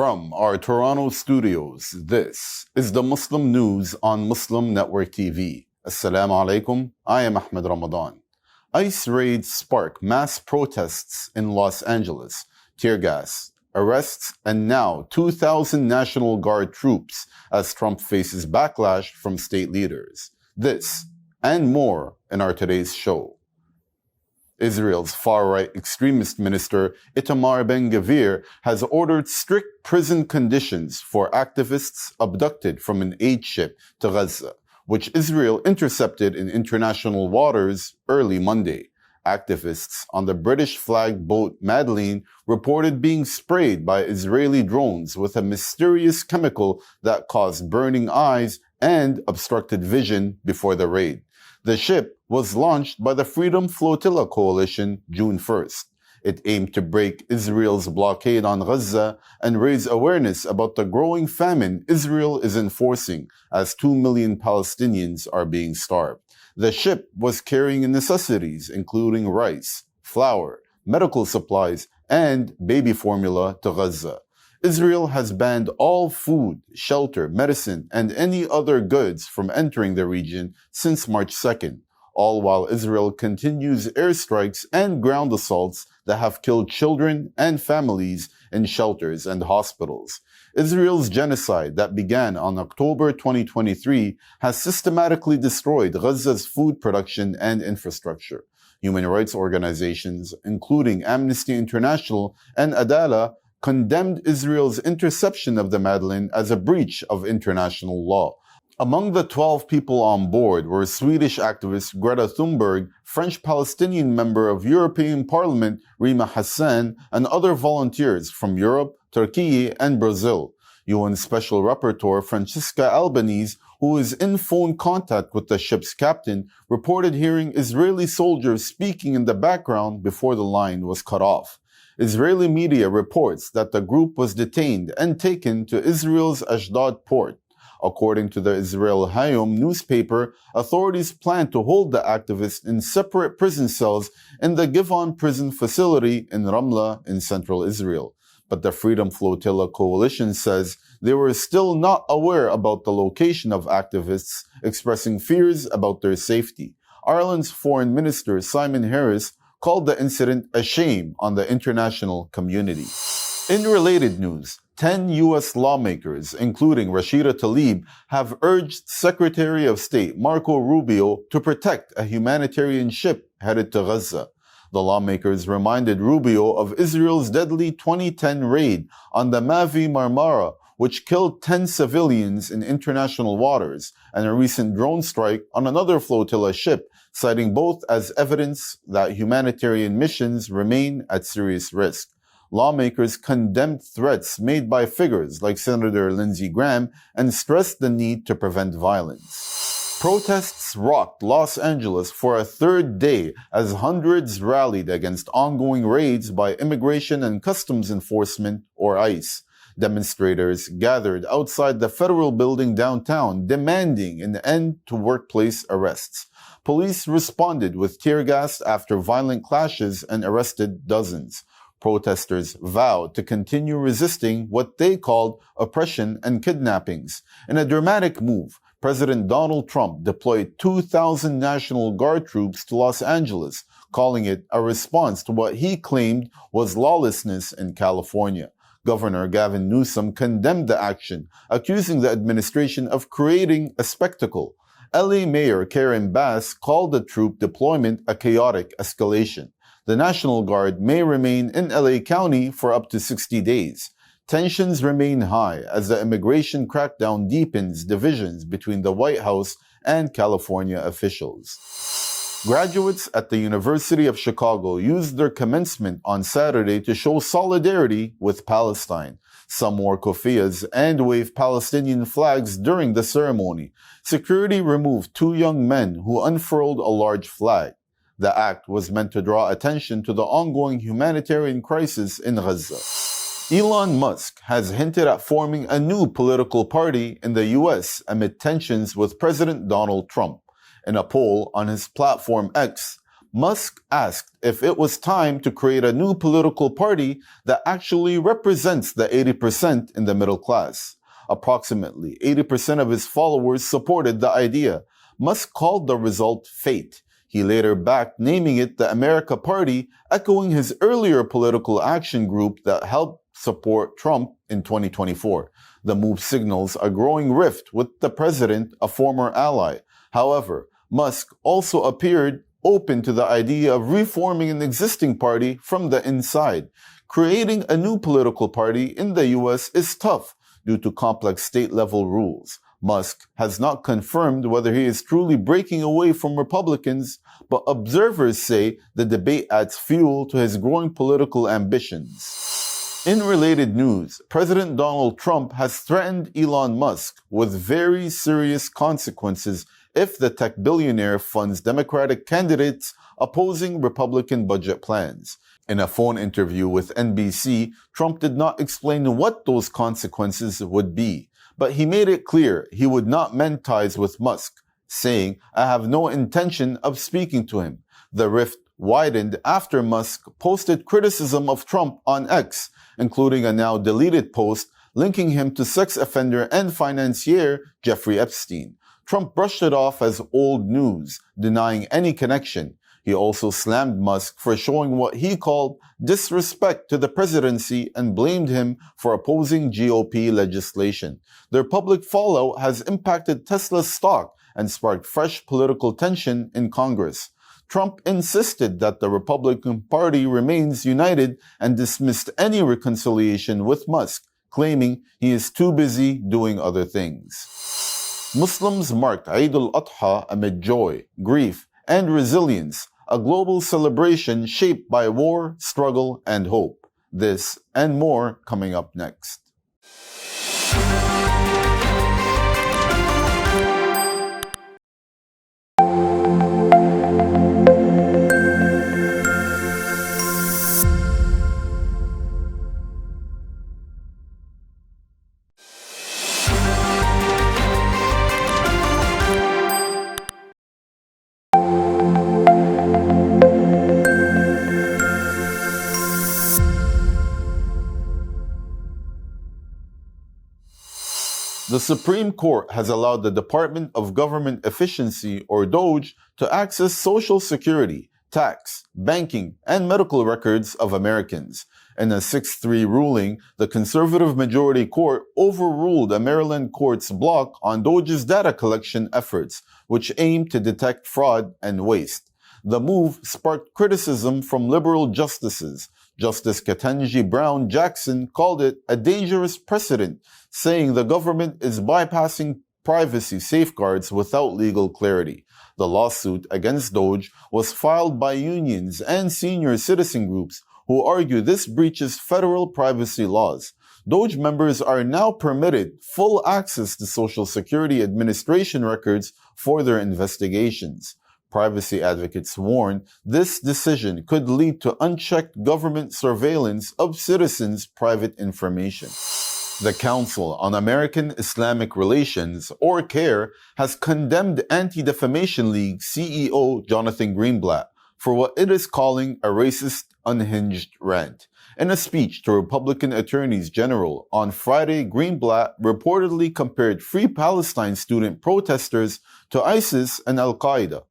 From our Toronto studios, this is the Muslim News on Muslim Network TV. Assalamu alaikum, I am Ahmed Ramadan. ICE raids spark mass protests in Los Angeles, tear gas, arrests, and now 2,000 National Guard troops as Trump faces backlash from state leaders. This and more in our today's show. Israel's far-right extremist minister Itamar Ben-Gvir has ordered strict prison conditions for activists abducted from an aid ship to Gaza, which Israel intercepted in international waters early Monday. Activists on the British-flagged boat Madeleine reported being sprayed by Israeli drones with a mysterious chemical that caused burning eyes and obstructed vision before the raid. The ship was launched by the Freedom Flotilla Coalition June 1st. It aimed to break Israel's blockade on Gaza and raise awareness about the growing famine Israel is enforcing as 2 million Palestinians are being starved. The ship was carrying necessities including rice, flour, medical supplies, and baby formula to Gaza. Israel has banned all food, shelter, medicine, and any other goods from entering the region since March 2nd, all while Israel continues airstrikes and ground assaults that have killed children and families in shelters and hospitals. Israel's genocide that began on October 2023 has systematically destroyed Gaza's food production and infrastructure. Human rights organizations, including Amnesty International and Al-Adha, condemned Israel's interception of the Madeleine as a breach of international law. Among the 12 people on board were Swedish activist Greta Thunberg, French-Palestinian member of European Parliament Rima Hassan, and other volunteers from Europe, Turkey, and Brazil. UN Special Rapporteur Francesca Albanese, who is in phone contact with the ship's captain, reported hearing Israeli soldiers speaking in the background before the line was cut off. Israeli media reports that the group was detained and taken to Israel's Ashdod port. According to the Israel Hayom newspaper, authorities plan to hold the activists in separate prison cells in the Givon prison facility in Ramla in central Israel. But the Freedom Flotilla Coalition says they were still not aware about the location of activists, expressing fears about their safety. Ireland's Foreign Minister Simon Harris called the incident a shame on the international community. In related news, 10 U.S. lawmakers, including Rashida Tlaib, have urged Secretary of State Marco Rubio to protect a humanitarian ship headed to Gaza. The lawmakers reminded Rubio of Israel's deadly 2010 raid on the Mavi Marmara, which killed 10 civilians in international waters, and a recent drone strike on another flotilla ship, citing both as evidence that humanitarian missions remain at serious risk. Lawmakers condemned threats made by figures like Senator Lindsey Graham and stressed the need to prevent violence. Protests rocked Los Angeles for a third day as hundreds rallied against ongoing raids by Immigration and Customs Enforcement, or ICE. Demonstrators gathered outside the federal building downtown, demanding an end to workplace arrests. Police responded with tear gas after violent clashes and arrested dozens. Protesters vowed to continue resisting what they called oppression and kidnappings. In a dramatic move, President Donald Trump deployed 2,000 National Guard troops to Los Angeles, calling it a response to what he claimed was lawlessness in California. Governor Gavin Newsom condemned the action, accusing the administration of creating a spectacle. LA Mayor Karen Bass called the troop deployment a chaotic escalation. The National Guard may remain in LA County for up to 60 days. Tensions remain high as the immigration crackdown deepens divisions between the White House and California officials. Graduates at the University of Chicago used their commencement on Saturday to show solidarity with Palestine. Some wore kufiyas and waved Palestinian flags during the ceremony. Security removed 2 young men who unfurled a large flag. The act was meant to draw attention to the ongoing humanitarian crisis in Gaza. Elon Musk has hinted at forming a new political party in the U.S. amid tensions with President Donald Trump. In a poll on his platform X, Musk asked if it was time to create a new political party that actually represents the 80% in the middle class. Approximately 80% of his followers supported the idea. Musk called the result fate. He later backed naming it the America Party, echoing his earlier political action group that helped support Trump in 2024. The move signals a growing rift with the president, a former ally. However, Musk also appeared open to the idea of reforming an existing party from the inside. Creating a new political party in the US is tough due to complex state-level rules. Musk has not confirmed whether he is truly breaking away from Republicans, but observers say the debate adds fuel to his growing political ambitions. In related news, President Donald Trump has threatened Elon Musk with very serious consequences if the tech billionaire funds Democratic candidates opposing Republican budget plans. In a phone interview with NBC, Trump did not explain what those consequences would be, but he made it clear he would not mend ties with Musk, saying, "I have no intention of speaking to him." The rift widened after Musk posted criticism of Trump on X, including a now deleted post linking him to sex offender and financier Jeffrey Epstein. Trump brushed it off as old news, denying any connection. He also slammed Musk for showing what he called disrespect to the presidency and blamed him for opposing GOP legislation. Their public fallout has impacted Tesla's stock and sparked fresh political tension in Congress. Trump insisted that the Republican Party remains united and dismissed any reconciliation with Musk, claiming he is too busy doing other things. Muslims marked Eid al-Adha amid joy, grief, and resilience, a global celebration shaped by war, struggle, and hope. This and more coming up next. The Supreme Court has allowed the Department of Government Efficiency, or Doge, to access Social Security, tax, banking, and medical records of Americans. In a 6-3 ruling, the conservative majority court overruled a Maryland court's block on Doge's data collection efforts, which aim to detect fraud and waste. The move sparked criticism from liberal justices. Justice Ketanji Brown Jackson called it a dangerous precedent, saying the government is bypassing privacy safeguards without legal clarity. The lawsuit against Doge was filed by unions and senior citizen groups who argue this breaches federal privacy laws. Doge members are now permitted full access to Social Security Administration records for their investigations. Privacy advocates warn this decision could lead to unchecked government surveillance of citizens' private information. The Council on American Islamic Relations, or CAIR, has condemned Anti-Defamation League CEO Jonathan Greenblatt for what it is calling a racist, unhinged rant. In a speech to Republican attorneys general on Friday, Greenblatt reportedly compared Free Palestine student protesters to ISIS and Al-Qaeda.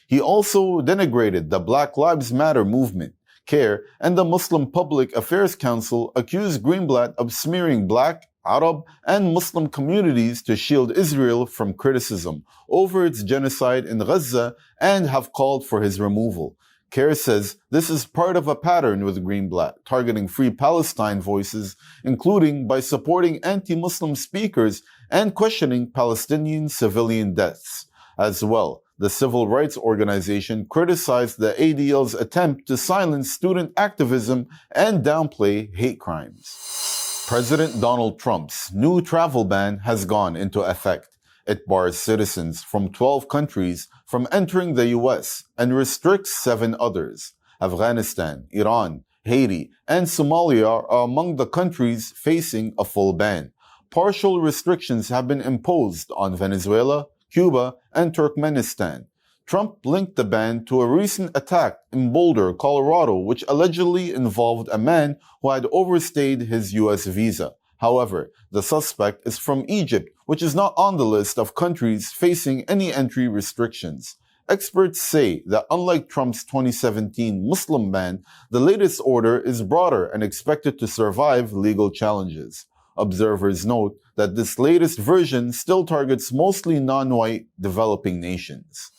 He also denigrated the Black Lives Matter movement. CAIR and the Muslim Public Affairs Council accused Greenblatt of smearing Black, Arab, and Muslim communities to shield Israel from criticism over its genocide in Gaza and have called for his removal. CAIR says this is part of a pattern with Greenblatt, targeting Free Palestine voices, including by supporting anti-Muslim speakers and questioning Palestinian civilian deaths. As well, the civil rights organization criticized the ADL's attempt to silence student activism and downplay hate crimes. President Donald Trump's new travel ban has gone into effect. It bars citizens from 12 countries from entering the U.S. and restricts 7 others. Afghanistan, Iran, Haiti, and Somalia are among the countries facing a full ban. Partial restrictions have been imposed on Venezuela, Cuba, and Turkmenistan. Trump linked the ban to a recent attack in Boulder, Colorado, which allegedly involved a man who had overstayed his U.S. visa. However, the suspect is from Egypt, which is not on the list of countries facing any entry restrictions. Experts say that unlike Trump's 2017 Muslim ban, the latest order is broader and expected to survive legal challenges. Observers note that this latest version still targets mostly non-white developing nations.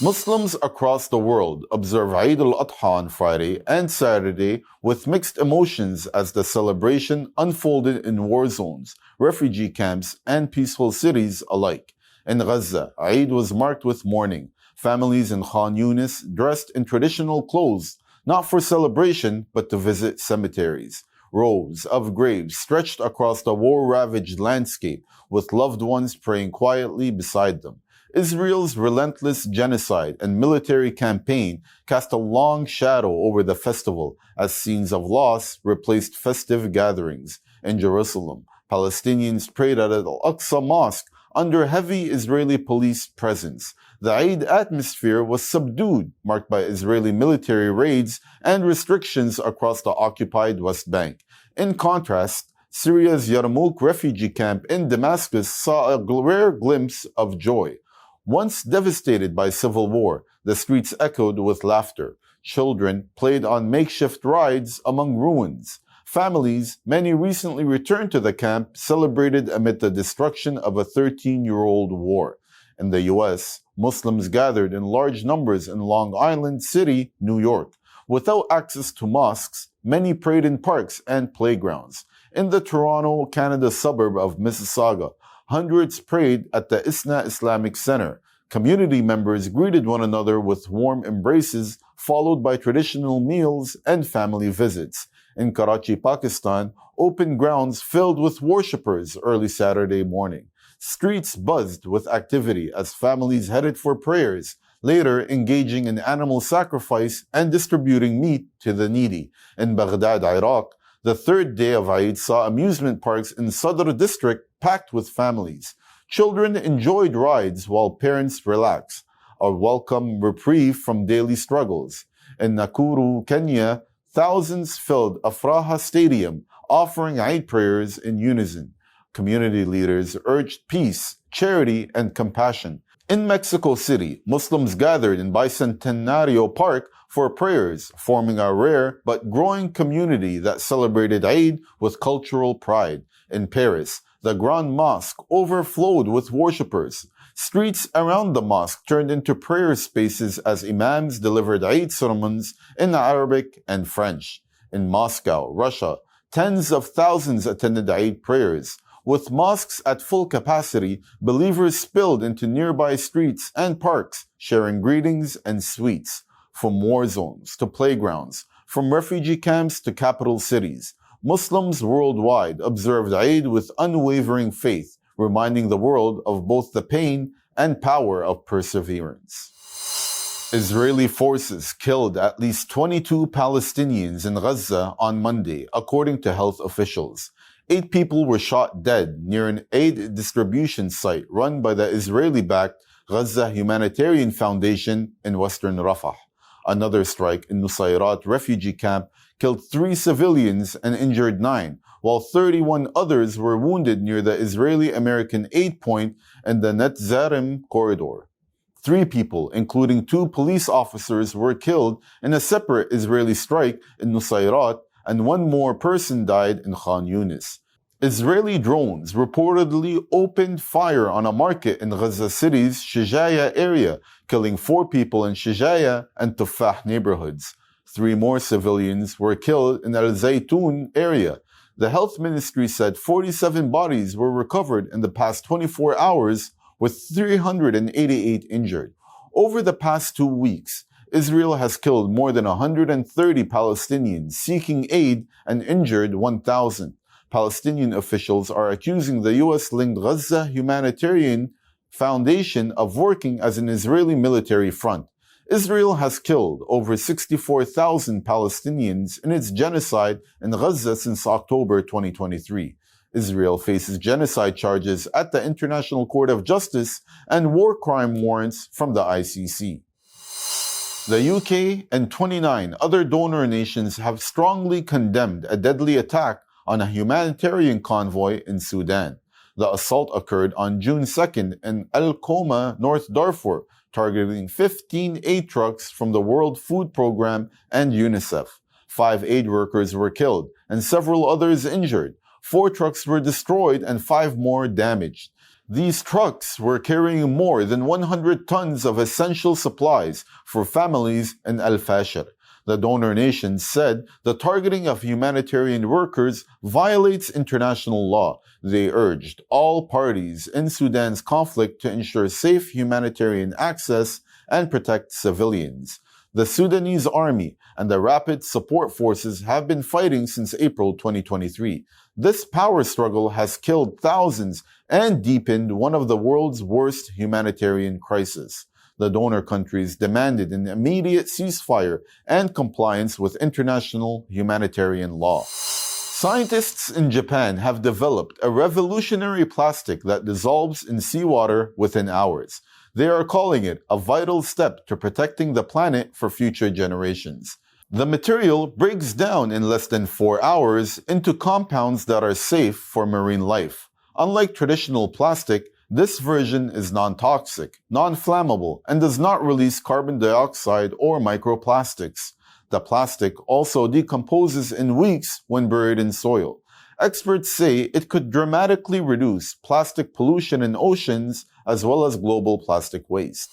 Muslims across the world observe Eid al-Adha on Friday and Saturday with mixed emotions as the celebration unfolded in war zones, refugee camps, and peaceful cities alike. In Gaza, Eid was marked with mourning. Families in Khan Yunis dressed in traditional clothes, not for celebration, but to visit cemeteries. Rows of graves stretched across the war-ravaged landscape, with loved ones praying quietly beside them. Israel's relentless genocide and military campaign cast a long shadow over the festival as scenes of loss replaced festive gatherings. In Jerusalem, Palestinians prayed at Al-Aqsa Mosque under heavy Israeli police presence. The Eid atmosphere was subdued, marked by Israeli military raids and restrictions across the occupied West Bank. In contrast, Syria's Yarmouk refugee camp in Damascus saw a rare glimpse of joy. Once devastated by civil war, the streets echoed with laughter. Children played on makeshift rides among ruins. Families, many recently returned to the camp, celebrated amid the destruction of a 13-year-old war. In the U.S., Muslims gathered in large numbers in Long Island City, New York. Without access to mosques, many prayed in parks and playgrounds. In the Toronto, Canada suburb of Mississauga, hundreds prayed at the Isna Islamic Center. Community members greeted one another with warm embraces, followed by traditional meals and family visits. In Karachi, Pakistan, open grounds filled with worshippers early Saturday morning. Streets buzzed with activity as families headed for prayers, later engaging in animal sacrifice and distributing meat to the needy. In Baghdad, Iraq, the third day of Eid saw amusement parks in Sadr district packed with families. Children enjoyed rides while parents relaxed, a welcome reprieve from daily struggles. In Nakuru, Kenya, thousands filled Afraha Stadium, offering Eid prayers in unison. Community leaders urged peace, charity, and compassion. In Mexico City, Muslims gathered in Bicentenario Park for prayers, forming a rare but growing community that celebrated Eid with cultural pride. In Paris, the Grand Mosque overflowed with worshippers. Streets around the mosque turned into prayer spaces as imams delivered Eid sermons in Arabic and French. In Moscow, Russia, tens of thousands attended Eid prayers. With mosques at full capacity, believers spilled into nearby streets and parks, sharing greetings and sweets. From war zones to playgrounds, from refugee camps to capital cities, Muslims worldwide observed Eid with unwavering faith, reminding the world of both the pain and power of perseverance. Israeli forces killed at least 22 Palestinians in Gaza on Monday, according to health officials. 8 people were shot dead near an aid distribution site run by the Israeli-backed Gaza Humanitarian Foundation in western Rafah. Another strike in Nusayrat refugee camp killed 3 civilians and injured 9, while 31 others were wounded near the Israeli-American aid point in the Netzarim corridor. 3 people, including 2 police officers, were killed in a separate Israeli strike in Nusayrat, and 1 more person died in Khan Yunis. Israeli drones reportedly opened fire on a market in Gaza City's Shijaya area, killing 4 people in Shijaya and Tufah neighborhoods. 3 more civilians were killed in Al Zaytun area. The health ministry said 47 bodies were recovered in the past 24 hours, with 388 injured. Over the past 2 weeks, Israel has killed more than 130 Palestinians seeking aid and injured 1,000. Palestinian officials are accusing the U.S.-linked Gaza Humanitarian Foundation of working as an Israeli military front. Israel has killed over 64,000 Palestinians in its genocide in Gaza since October 2023. Israel faces genocide charges at the International Court of Justice and war crime warrants from the ICC. The UK and 29 other donor nations have strongly condemned a deadly attack on a humanitarian convoy in Sudan. The assault occurred on June 2nd in Al-Khoma, North Darfur, targeting 15 aid trucks from the World Food Programme and UNICEF. 5 aid workers were killed and several others injured. 4 trucks were destroyed and 5 more damaged. These trucks were carrying more than 100 tons of essential supplies for families in Al-Fashir. The donor nations said the targeting of humanitarian workers violates international law. They urged all parties in Sudan's conflict to ensure safe humanitarian access and protect civilians. The Sudanese army and the Rapid Support Forces have been fighting since April 2023. This power struggle has killed thousands and deepened one of the world's worst humanitarian crises. The donor countries demanded an immediate ceasefire and compliance with international humanitarian law. Scientists in Japan have developed a revolutionary plastic that dissolves in seawater within hours. They are calling it a vital step to protecting the planet for future generations. The material breaks down in less than 4 hours into compounds that are safe for marine life. Unlike traditional plastic, this version is non-toxic, non-flammable, and does not release carbon dioxide or microplastics. The plastic also decomposes in weeks when buried in soil. Experts say it could dramatically reduce plastic pollution in oceans as well as global plastic waste.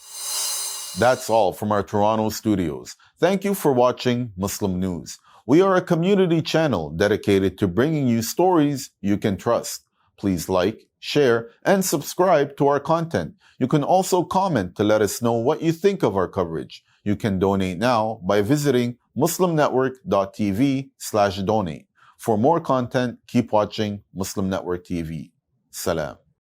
That's all from our Toronto studios. Thank you for watching Muslim News. We are a community channel dedicated to bringing you stories you can trust. Please like, share, and subscribe to our content. You can also comment to let us know what you think of our coverage. You can donate now by visiting muslimnetwork.tv/donate. For more content, keep watching Muslim Network TV. Salam.